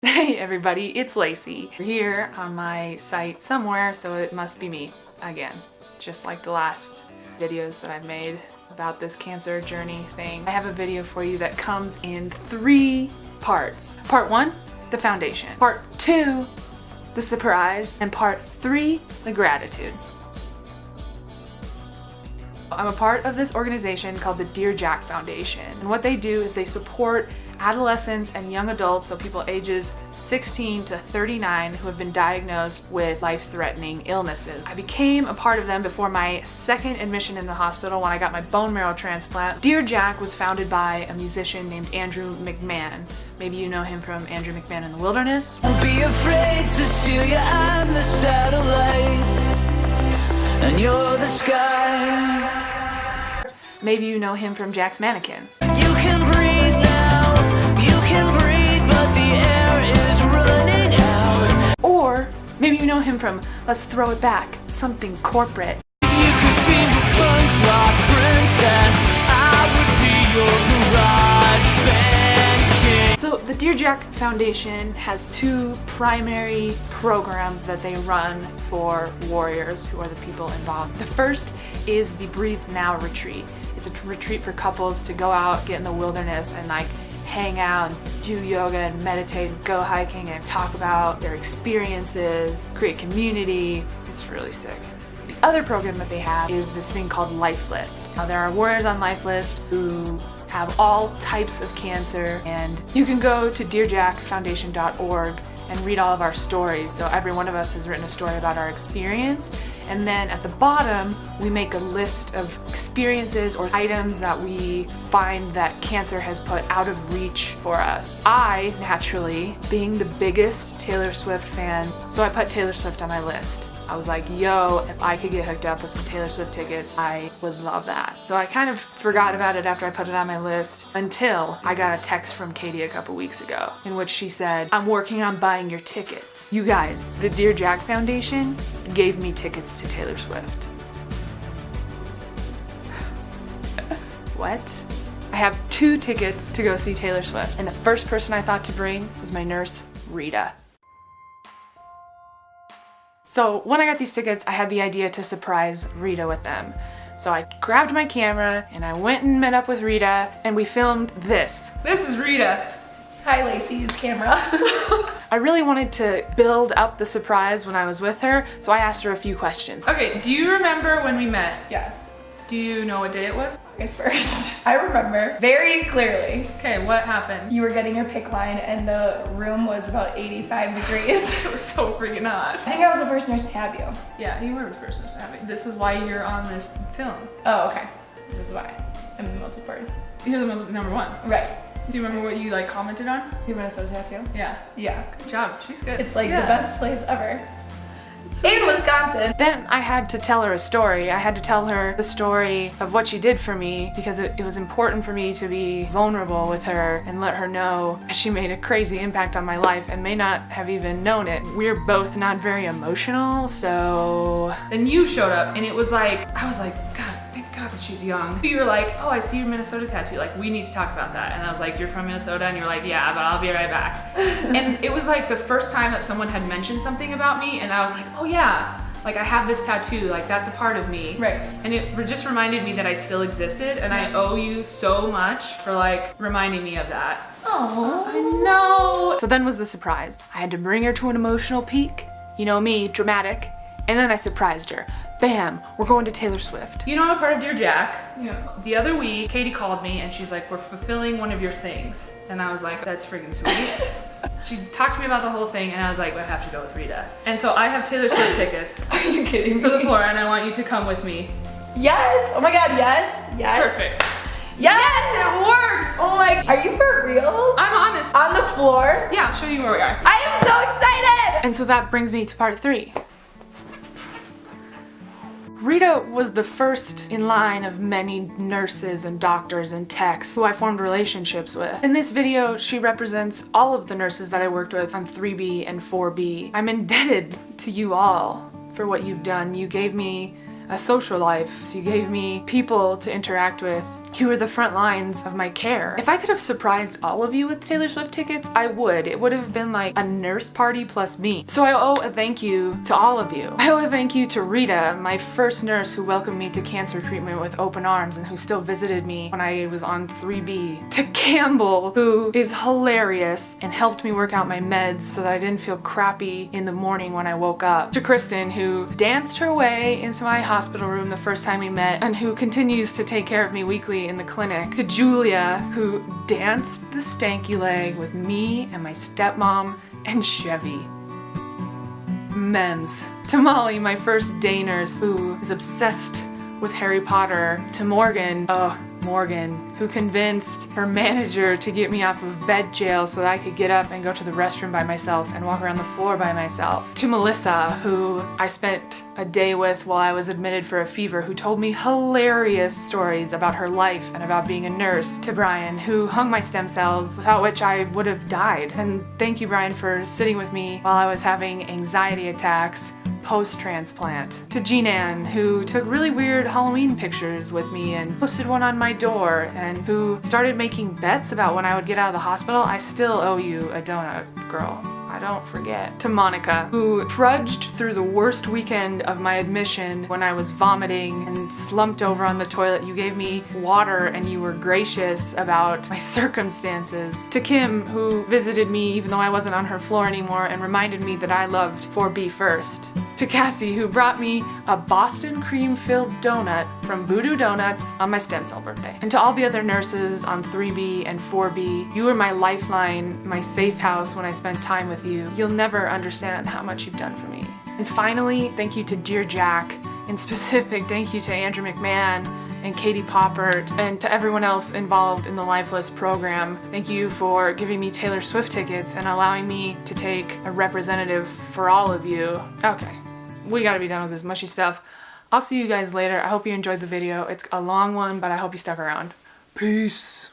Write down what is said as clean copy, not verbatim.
Hey everybody, it's Lacey. We're here on my site somewhere, so it must be me again. Just like the last videos that I've made about this cancer journey thing. I have a video for you that comes in 3 parts. Part 1, the foundation. Part 2, the surprise. And part 3, the gratitude. I'm a part of this organization called the DearJack Foundation. And what they do is they support adolescents and young adults, so people ages 16 to 39 who have been diagnosed with life-threatening illnesses. I became a part of them before my second admission in the hospital when I got my bone marrow transplant. DearJack was founded by a musician named Andrew McMahon. Maybe you know him from Andrew McMahon in the Wilderness. Don't be afraid, Cecilia, I'm the satellite, and you're the sky. Maybe you know him from Jack's Mannequin. You can breathe now, you can breathe, but the air is running out. Or maybe you know him from Let's Throw It Back, something corporate. You could be a punk rock princess, I would be your garage band king. So the DearJack Foundation has 2 primary programs that they run for warriors, who are the people involved. The first is the Breathe Now retreat. It's a retreat for couples to go out, get in the wilderness, and like hang out and do yoga and meditate and go hiking and talk about their experiences, create community. It's really sick. The other program that they have is this thing called Life List. Now there are warriors on Life List who have all types of cancer, and you can go to DearJackFoundation.org and read all of our stories. So every one of us has written a story about our experience, and then at the bottom we make a list of experiences or items that we find that cancer has put out of reach for us. I, naturally, being the biggest Taylor Swift fan, so I put Taylor Swift on my list. I was like, yo, if I could get hooked up with some Taylor Swift tickets, I would love that. So I kind of forgot about it after I put it on my list until I got a text from Katie a couple weeks ago in which she said, I'm working on buying your tickets. You guys, the DearJack Foundation gave me tickets to Taylor Swift. What? I have 2 tickets to go see Taylor Swift, and the first person I thought to bring was my nurse, Rita. So when I got these tickets, I had the idea to surprise Rita with them. So I grabbed my camera and I went and met up with Rita and we filmed this. This is Rita. Hi, Lacey's camera. I really wanted to build up the surprise when I was with her, so I asked her a few questions. Okay, do you remember when we met? Yes. Do you know what day it was? August 1st. I remember very clearly. Okay, what happened? You were getting your PICC line and the room was about 85 degrees. It was so freaking hot. I think I was the first nurse to have you. Yeah, you were the first nurse to have me. This is why you're on this film. Oh, okay. This is why. I'm the most important. You're the most number 1. Right. Do you remember what you like commented on? Your Minnesota tattoo? Yeah. Yeah. Good job. She's good. It's like Yeah. the best place ever. So in Wisconsin. Then I had to tell her a story. I had to tell her the story of what she did for me because it was important for me to be vulnerable with her and let her know that she made a crazy impact on my life and may not have even known it. We're both not very emotional, so then you showed up and it was like, I was like, God, thank God that she's young. You were like, oh, I see your Minnesota tattoo. Like, we need to talk about that. And I was like, you're from Minnesota? And you're like, yeah, but I'll be right back. And it was like the first time that someone had mentioned something about me and I was like, oh yeah, like I have this tattoo, like that's a part of me. Right. And it just reminded me that I still existed and I owe you so much for like reminding me of that. Oh. I know. So then was the surprise. I had to bring her to an emotional peak. You know me, dramatic. And then I surprised her. Bam, we're going to Taylor Swift. You know I'm a part of DearJack. Yeah. The other week, Katie called me and she's like, we're fulfilling one of your things. And I was like, that's freaking sweet. She talked to me about the whole thing and I was like, I have to go with Rita. And so I have Taylor Swift tickets Are you kidding for the me? floor and I want you to come with me. Yes. Oh my God, yes. Yes. Perfect. Yes, It worked. Oh my, are you for reals? I'm honest. On the floor? Yeah, I'll show you where we are. I am so excited! And so that brings me to part 3. Rita was the first in line of many nurses and doctors and techs who I formed relationships with. In this video, she represents all of the nurses that I worked with on 3B and 4B. I'm indebted to you all for what you've done. You gave me a social life. So you gave me people to interact with. You were the front lines of my care. If I could have surprised all of you with Taylor Swift tickets, I would. It would have been like a nurse party plus me. So I owe a thank you to all of you. I owe a thank you to Rita, my first nurse who welcomed me to cancer treatment with open arms and who still visited me when I was on 3B. To Campbell, who is hilarious and helped me work out my meds so that I didn't feel crappy in the morning when I woke up. To Kristen, who danced her way into my hospital room the first time we met and who continues to take care of me weekly in the clinic. To Julia, who danced the stanky leg with me and my stepmom and Chevy. Mems. To Molly, my first day nurse, who is obsessed with Harry Potter. To Morgan, who convinced her manager to get me off of bed jail so that I could get up and go to the restroom by myself and walk around the floor by myself. To Melissa, who I spent a day with while I was admitted for a fever, who told me hilarious stories about her life and about being a nurse. To Brian, who hung my stem cells, without which I would have died. And thank you, Brian, for sitting with me while I was having anxiety attacks post-transplant. To Jean-Ann, who took really weird Halloween pictures with me and posted one on my door, and who started making bets about when I would get out of the hospital. I still owe you a donut, girl. I don't forget. To Monica, who trudged through the worst weekend of my admission when I was vomiting and slumped over on the toilet. You gave me water and you were gracious about my circumstances. To Kim, who visited me even though I wasn't on her floor anymore and reminded me that I loved 4B first. To Cassie, who brought me a Boston cream-filled donut from Voodoo Donuts on my stem cell birthday. And to all the other nurses on 3B and 4B, you were my lifeline, my safe house when I spent time with you. You'll never understand how much you've done for me. And finally, thank you to DearJack. In specific, thank you to Andrew McMahon and Katie Poppert, and to everyone else involved in the Lifeless program. Thank you for giving me Taylor Swift tickets and allowing me to take a representative for all of you. Okay, we gotta be done with this mushy stuff. I'll see you guys later. I hope you enjoyed the video. It's a long one, but I hope you stuck around. Peace.